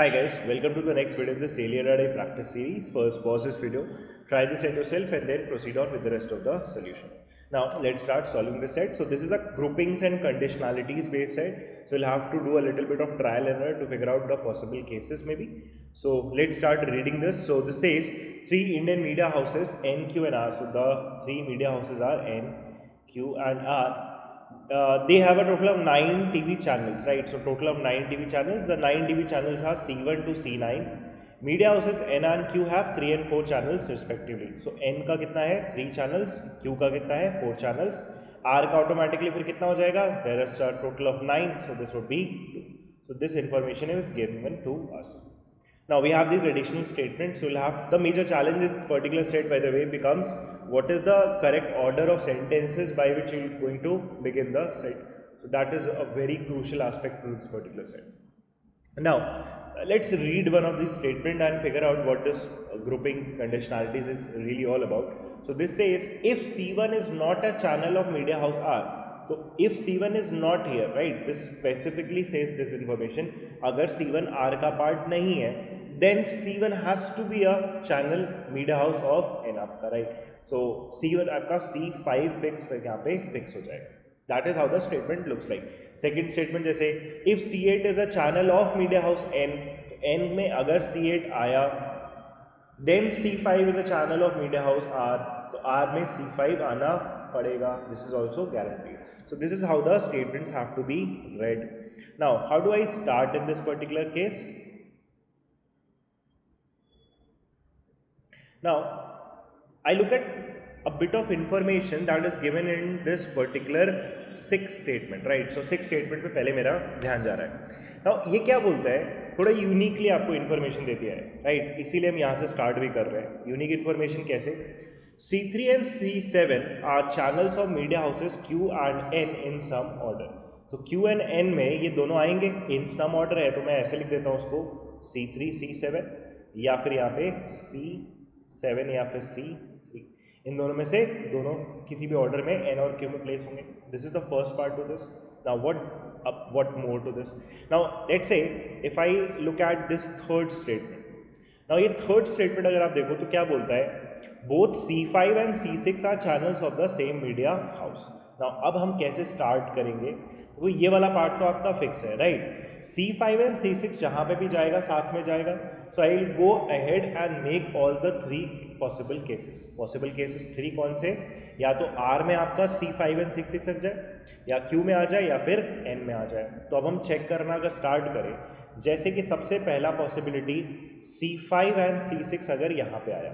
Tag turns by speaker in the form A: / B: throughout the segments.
A: Hi guys, welcome to the next video of this daily RRI practice series. First pause this video, try this at yourself and then proceed on with the rest of the solution. Now let's start solving the set. So this is a groupings and conditionalities based set. So we'll have to do a little bit of trial and error to figure out the possible cases maybe. So let's start reading this. So this says 3 Indian media houses N, Q and R. So the 3 media houses are N, Q and R. They have a total of 9 TV channels, right? So total of 9 TV channels. The 9 TV channels are C1 to C9. Media houses N and Q have 3 and 4 channels respectively. So N का कितना है 3 channels, Q का कितना है 4 channels, R का automatically फिर कितना हो जाएगा? There is a total of 9, so this would be 2. So this information is given to us. Now we have these additional statements. So we'll have the major challenge in this particular set, by the way, becomes what is the correct order of sentences by which you're going to begin the set. So that is a very crucial aspect to this particular set. Now let's read one of these statements and figure out what this grouping conditionalities is really all about. So this says if C1 is not a channel of media house R. So if C1 is not here, right, this specifically says this information, अगर C1 R का part नहीं है, then C1 has to be a channel media house of N आपका, right? So C1 आपका C5 fix फिर यहाँ पे fix हो जाएगा. That is how the statement looks like. Second statement जैसे if C8 is a channel of media house N, N में अगर C8 आया, then C5 is a channel of media house R, तो R में C5 आना पड़ेगा. This is also guaranteed. So this is how the statements have to be read. Now how do I start in this particular case? Now I look at a bit of information that is given in this particular 6 statement, right? So 6 statement पे पहले मेरा ध्यान जा रहा है. Now ये क्या बोलता है, थोड़ा यूनिकली आपको इन्फॉर्मेशन देती है, राइट? इसीलिए हम यहाँ से स्टार्ट भी कर रहे हैं. यूनिक इन्फॉर्मेशन कैसे? C3 and C7 are channels of media houses Q and N in some order. So Q and N में ये दोनों आएंगे in some order है, तो मैं ऐसे लिख देता हूँ उसको C3 C7 या फिर यहाँ पे C7 या फिर C3. इन दोनों में से दोनों किसी भी ऑर्डर में N और Q में प्लेस होंगे. This is the first part two this. Now what more to this? Now let's say if I look at this third statement. Now ये third statement अगर आप देखो तो क्या बोलता है, both C5 and C6 are channels of the same media house. Now अब हम कैसे स्टार्ट करेंगे? तो ये वाला पार्ट तो आपका फिक्स है, राइट? C5 and C6 जहाँ पे भी जाएगा साथ में जाएगा. So I will go ahead and make all the 3 possible cases. Possible cases 3 कौन से? या तो R में आपका C5 and C6 लग जाए, या Q में आ जाए, या फिर N में आ जाए. तो अब हम चेक करना अगर स्टार्ट करें, जैसे कि सबसे पहला पॉसिबिलिटी C5 and C6 अगर यहाँ पे आया,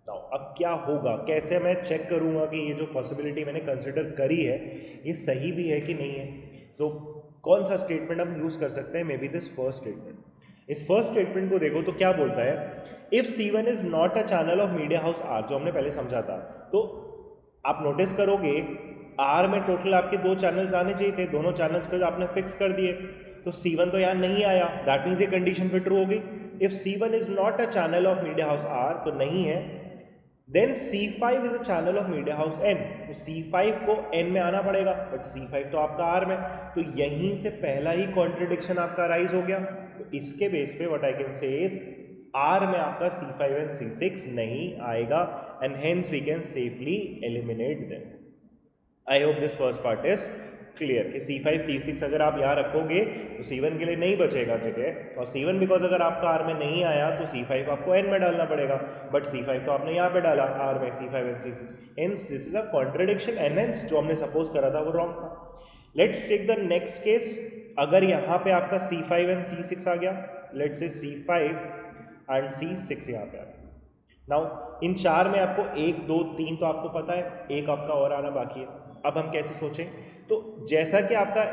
A: तो अब क्या होगा? कैसे मैं चेक करूँगा कि ये जो पॉसिबिलिटी मैंने कंसिडर करी है ये सही भी है कि नहीं है? तो कौन सा स्टेटमेंट हम यूज़ कर सकते हैं? May be this first statement. इस फर्स्ट स्टेटमेंट को देखो तो क्या बोलता है, if C1 is not a channel of media house R, जो हमने पहले समझा था. तो आप नोटिस करोगे R में टोटल आपके 2 चैनल्स आने चाहिए थे, दोनों चैनल्स पे आपने फिक्स कर दिए, तो C1 तो यहाँ नहीं आया. दैट मीन्स ये कंडीशन फिर ट्रू हो गई. If C1 is not a channel of media house R, तो नहीं है, then C5 is a channel of media house N. तो C5 को N में आना पड़ेगा, बट C5 तो आपका R में. तो यहीं से पहला ही कॉन्ट्रडिक्शन आपका राइज हो गया. तो इसके बेस पे what I can say is R में आपका C5 एंड C6 नहीं आएगा, and hence we can safely eliminate them. I hope this first part is clear कि C5 C6 अगर आप यहाँ रखोगे तो C1 के लिए नहीं बचेगा जगह, और C1 बिकॉज अगर आपका R में नहीं आया तो C5 आपको N में डालना पड़ेगा, बट C5 तो आपने यहाँ पे डाला R में, C5 and C6. Hence this is a contradiction, and hence जो हमने सपोज करा था वो रॉन्ग था. Let's take the next case. अगर यहाँ पे आपका C5 एंड C6 आ गया, let's say C5 and C6 यहाँ पे आ गया. नाउ इन 4 में आपको 1 2 3 तो आपको पता है, एक आपका और आना बाकी है. अब हम कैसे सोचें? तो जैसा कि आपका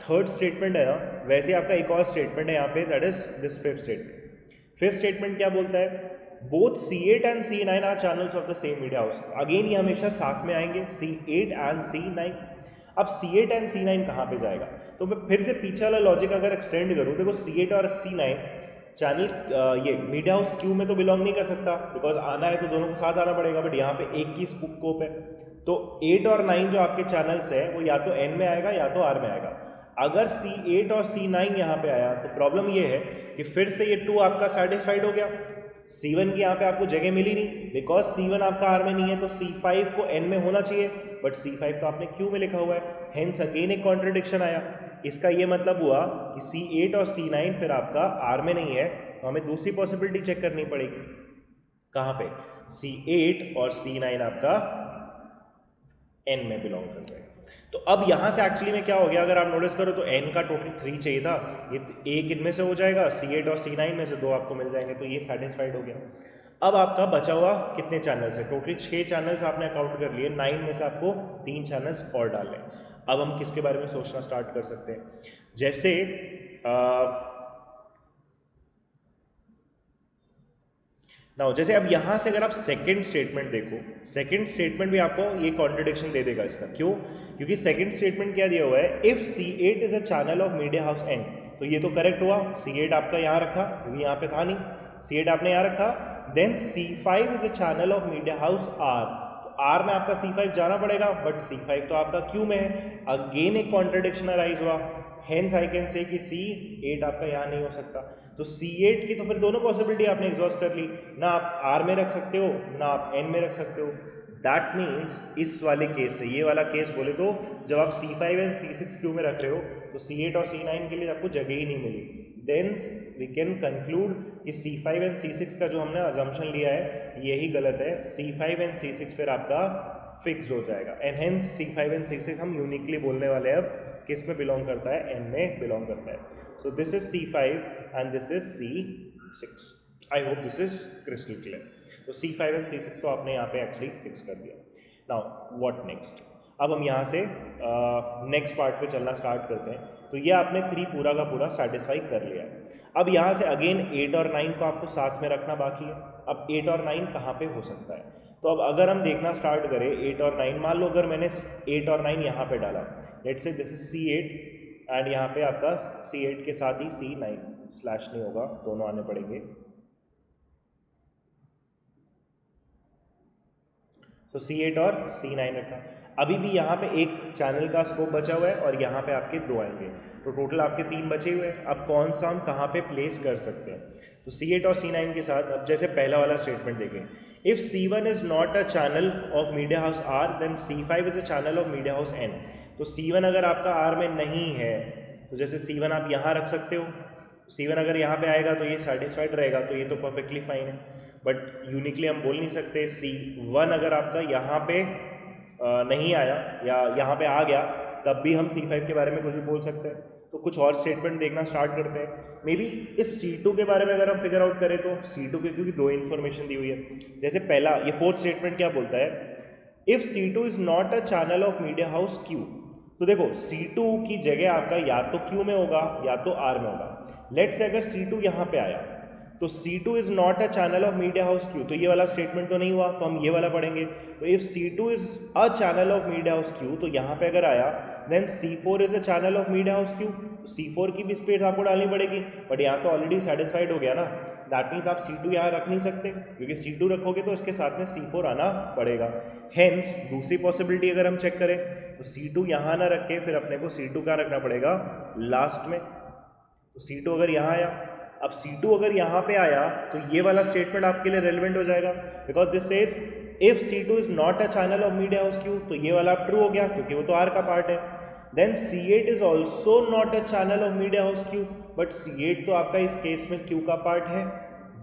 A: थर्ड स्टेटमेंट है ना, वैसे आपका एक और स्टेटमेंट है यहाँ पे, that is this fifth statement. Fifth statement क्या बोलता है, both C8 and C9 are channels of the same media house. Again ये हमेशा साथ में आएंगे, C8 एंड C9. अब C8 एंड C9 कहाँ पे जाएगा? तो मैं फिर से पीछे वाला लॉजिक अगर एक्सटेंड करूँ, देखो C8 और C9 चैनल ये मीडिया हाउस Q में तो बिलोंग नहीं कर सकता, बिकॉज आना है तो दोनों को साथ आना पड़ेगा, बट यहाँ पे एक की स्कोप है. तो 8 और 9 जो आपके चैनल्स है वो या तो N में आएगा या तो R में आएगा. अगर C8 और C9 यहाँ पे आया तो प्रॉब्लम ये है कि फिर से ये 2 आपका सेटिस्फाइड हो गया, C1 की यहाँ पे आपको जगह मिली नहीं बिकॉज C1 आपका R में नहीं है, तो C5 को N में होना चाहिए, बट C5 तो आपने Q में लिखा हुआ है, हेंस अगेन एक कॉन्ट्रडिक्शन आया। इसका ये मतलब हुआ कि C8 और C9 फिर आपका R में नहीं है, तो हमें दूसरी पॉसिबिलिटी चेक करनी पड़ेगी। कहाँ पे? C8 और C9 आपका N में बिलोंग करता है। तो अब यहाँ से एक्चुअली में क्या हो गया, अगर आप नोटिस करो तो N का टोटल 3 चाहिए था, ये एक इनमें से हो जाएगा, C8 और C9 में से 2 आपको मिल जाएंगे, तो ये सेटिस्फाइड हो गया। अब आपका बचा हुआ कितने चैनल्स है? टोटल 6 चैनल्स आपने अकाउंट कर लिए, 9 में से आपको 3 चैनल्स और डालने। अब हम किसके बारे में सोचना स्टार्ट कर सकते हैं? जैसे नाउ जैसे अब यहाँ से अगर आप सेकंड स्टेटमेंट देखो, सेकंड स्टेटमेंट भी आपको ये कॉन्ट्रडिक्शन दे देगा। इसका क्यों? क्योंकि सेकंड स्टेटमेंट क्या दिया हुआ है, if C8 is a channel of media house N, तो ये तो करेक्ट हुआ, C8 आपका यहाँ रखा क्योंकि यहाँ पे था नहीं, C8 आपने यहाँ रखा। Then C5 is a channel of media house R, तो R में आपका C5 जाना पड़ेगा, बट C5 तो आपका Q में है, अगेन एक कॉन्ट्रडिक्शन अराइज हुआ, हेंस आई कैन से कि C8 आपका यहाँ नहीं हो सकता। तो C8 की तो फिर दोनों पॉसिबिलिटी आपने एग्जॉस्ट कर ली, ना आप R में रख सकते हो ना आप N में रख सकते हो। दैट मीन्स इस वाले केस से ये वाला केस बोले तो जब आप C5 एंड C6 क्यू में रख रहे हो तो C8 और C9 के लिए आपको जगह ही नहीं मिली। देन वी कैन कंक्लूड कि C5 एंड C6 का जो हमने अजम्पशन लिया है यही गलत है, C5 एंड C6 फिर आपका फिक्स्ड हो जाएगा, and hence C5 and C6 हम यूनिकली बोलने वाले हैं अब किस में बिलोंग करता है, N में बिलोंग करता है। So this is C5 and this is C6। I hope this is crystal clear. तो C5 एंड C6 तो आपने यहाँ पे एक्चुअली फिक्स कर दिया। Now what next? अब हम यहाँ से नेक्स्ट पार्ट पे चलना स्टार्ट करते हैं। तो ये आपने 3 पूरा का पूरा सेटिस्फाई कर लिया है। अब यहाँ से अगेन 8 और 9 को आपको साथ में रखना बाकी है। अब 8 और 9 कहाँ पे हो सकता है? तो अब अगर हम देखना स्टार्ट करें 8 और 9, मान लो अगर मैंने 8 और 9 यहाँ पे डाला, let's say this is C8 and यहाँ पे आपका C8 के साथ ही C9, स्लैश नहीं होगा, दोनों आने पड़ेंगे। तो C8 और C9 रखा। अभी भी यहाँ पे एक चैनल का स्कोप बचा हुआ है और यहाँ पे आपके 2 आएंगे, तो टोटल आपके 3 बचे हुए हैं। अब कौन सा हम कहाँ पे प्लेस कर सकते हैं? तो C8 और C9 के साथ अब जैसे पहला वाला स्टेटमेंट देखें, if C1 is not a channel of media house R then C5 is a channel of media house N। तो C1 अगर आपका R में नहीं है तो जैसे C1 आप यहाँ रख सकते हो, C1 अगर यहाँ पे आएगा तो ये सेटिस्फाइड रहेगा, तो ये तो परफेक्टली फाइन है। बट यूनिकली हम बोल नहीं सकते C1 अगर आपका यहाँ पे नहीं आया या यहाँ पे आ गया तब भी हम C5 के बारे में कुछ भी बोल सकते हैं। तो कुछ और स्टेटमेंट देखना स्टार्ट करते हैं। मे बी इस C2 के बारे में अगर हम फिगर आउट करें तो C2 के क्योंकि 2 इन्फॉर्मेशन दी हुई है। जैसे पहला ये 4th स्टेटमेंट क्या बोलता है, if C2 is not a channel of media house Q। तो देखो C2 की जगह आपका या तो Q में होगा या तो R में होगा। लेट्स से अगर C2 यहाँ पे आया तो C2 is not a channel of media house Q, तो ये वाला स्टेटमेंट तो नहीं हुआ, तो हम ये वाला पढ़ेंगे। तो if C2 is a channel of media house Q, तो यहाँ पे अगर आया then C4 is a channel of media house Q, C4 की भी स्पेस आपको डालनी पड़ेगी, बट यहाँ तो ऑलरेडी सेटिस्फाइड हो गया ना। दैट मीन्स आप C2 यहाँ रख नहीं सकते, क्योंकि C2 रखोगे तो इसके साथ में C4 आना पड़ेगा। हेंस दूसरी पॉसिबिलिटी अगर हम चेक करें तो C2 यहाँ ना रख के फिर अपने को C2 कहाँ रखना पड़ेगा, लास्ट में। तो C2 अगर यहाँ आया, अब C2 अगर यहाँ पे आया तो ये वाला स्टेटमेंट आपके लिए रेलिवेंट हो जाएगा, because this says if C2 is not a channel of media house Q, तो ये वाला ट्रू हो गया क्योंकि वो तो R का पार्ट है। Then C8 is also not a channel of media house Q, but C8 तो आपका इस केस में Q का पार्ट है।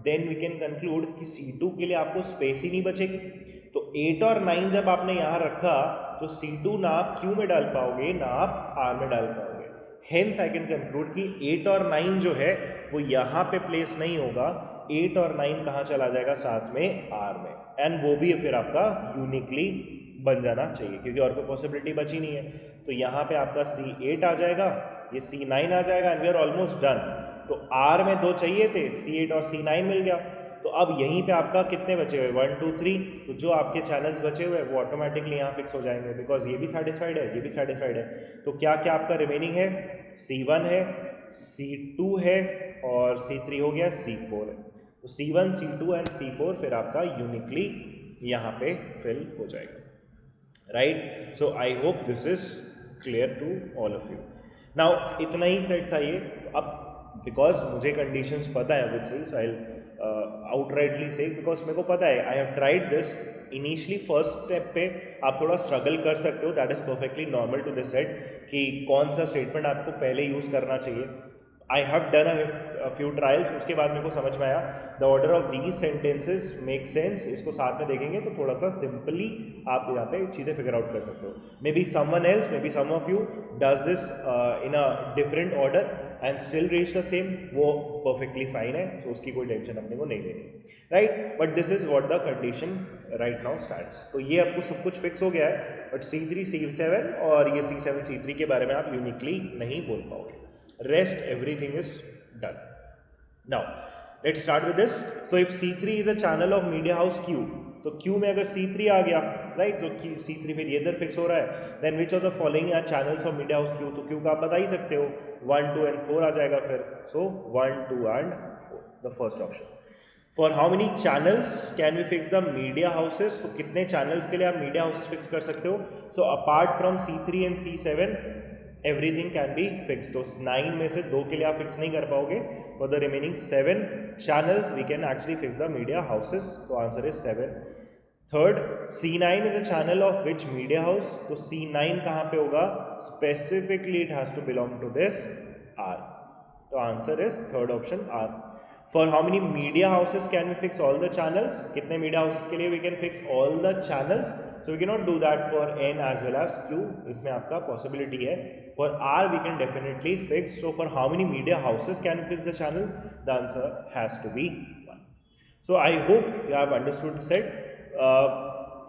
A: देन वी कैन कंक्लूड कि C2 के लिए आपको स्पेस ही नहीं बचेगी। तो 8 और 9 जब आपने यहाँ रखा तो C2 ना आप Q में डाल पाओगे ना आप R में डाल पाओगे। हेंस आई कैन कंक्लूड कि 8 और 9 जो है वो यहाँ पे प्लेस नहीं होगा, 8 और 9 कहाँ चला जाएगा, साथ में R में, एंड वो भी फिर आपका यूनिकली बन जाना चाहिए क्योंकि और कोई पॉसिबिलिटी बची नहीं है। तो यहाँ पे आपका C8 आ जाएगा, ये C9 आ जाएगा, and we are almost done. तो R में 2 चाहिए थे, C8 और C9 मिल गया। तो अब यहीं पे आपका कितने बचे हुए, 1 2 3, तो जो आपके चैनल्स बचे हुए वो ऑटोमेटिकली यहाँ फिक्स हो जाएंगे, बिकॉज ये भी सेटिस्फाइड है ये भी सेटिस्फाइड है। तो क्या क्या आपका रिमेनिंग है, C1 है, C2 है और C3 हो गया, C4 है। तो C1 C2 एंड C4 फिर आपका यूनिकली यहाँ पे फिल हो जाएगा, right. So I hope this is clear to all of you. Now इतना ही सेट था ये. अब बिकॉज मुझे कंडीशंस पता है obviously, so I outrightly say, because मेरे को पता है I have tried this. Initially first step पे आप थोड़ा स्ट्रगल कर सकते हो, that is perfectly normal to this set, कि कौन सा स्टेटमेंट आपको पहले यूज़ करना चाहिए. I have done a few trials, उसके बाद मेरे को समझ में आया the order of these sentences make sense. इसको साथ में देखेंगे तो थोड़ा सा सिंपली आप यहाँ पे चीज़ें फिगर आउट कर सकते हो. Maybe someone else, maybe some of you does this in a different order and still reach the same, वो परफेक्टली फाइन है, तो उसकी कोई टेंशन अपने को नहीं लेनी, right. But this is what the condition right now stands. तो ये आपको सब कुछ फिक्स हो गया है, बट C3 C7 और ये C7 C3 के बारे में आप यूनिकली नहीं बोल पाओगे. Rest everything is done. Now let's start with this. So if C3 is a channel of media house Q, तो Q में अगर C3 आ गया, right, तो C3 फिर ये इधर फिक्स हो रहा है. Then which of the following are channels of media house Q? तो Q का आप बता ही सकते हो, 1, 2 and 4 आ जाएगा फिर. So 1, 2 and 4, the first option. For how many channels can we fix the media houses? तो कितने channels के लिए आप media houses fix कर सकते हो? So apart from C3 and C7, everything can be fix. तो 9 में से 2 के लिए आप फिक्स नहीं कर पाओगे. For the remaining 7 channels we can actually fix the media houses. तो answer is 7. Third, C9 is a channel of which media house. तो C9 कहाँ पे होगा? Specifically it has to belong to this R. तो answer is third option R. For how many media houses can we fix all the channels? कितने मीडिया हाउसेस के लिए we can fix all the channels? So we cannot do that for N as well as Q. इसमें आपका possibility है. For R we can definitely fix. So for how many media houses can we fix the channel? The answer has to be 1. So I hope you have understood set.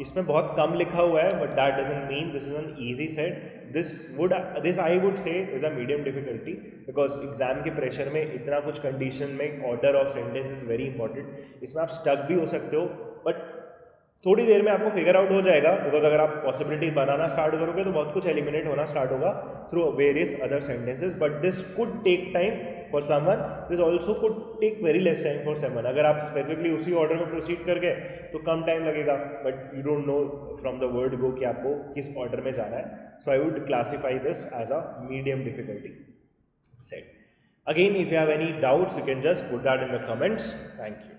A: इसमें बहुत कम लिखा हुआ है, but that doesn't mean this is an easy set. This I would say is a medium difficulty, because exam के pressure में इतना कुछ condition में order of sentence is very important. इसमें आप stuck भी हो सकते हो, but थोड़ी देर में आपको फिगर आउट हो जाएगा. बिकॉज अगर आप पॉसिबिलिटी बनाना स्टार्ट करोगे तो बहुत कुछ एलिमिनेट होना स्टार्ट होगा through various other sentences. But this could take time for someone, this also could take very less time for someone. अगर आप स्पेसिफिकली उसी ऑर्डर में प्रोसीड कर गए तो कम टाइम लगेगा, but you don't know from the word go कि आपको किस ऑर्डर में जाना है. So I would classify this as a medium difficulty set. Again if you have any doubts you can just put that in the comments. Thank you.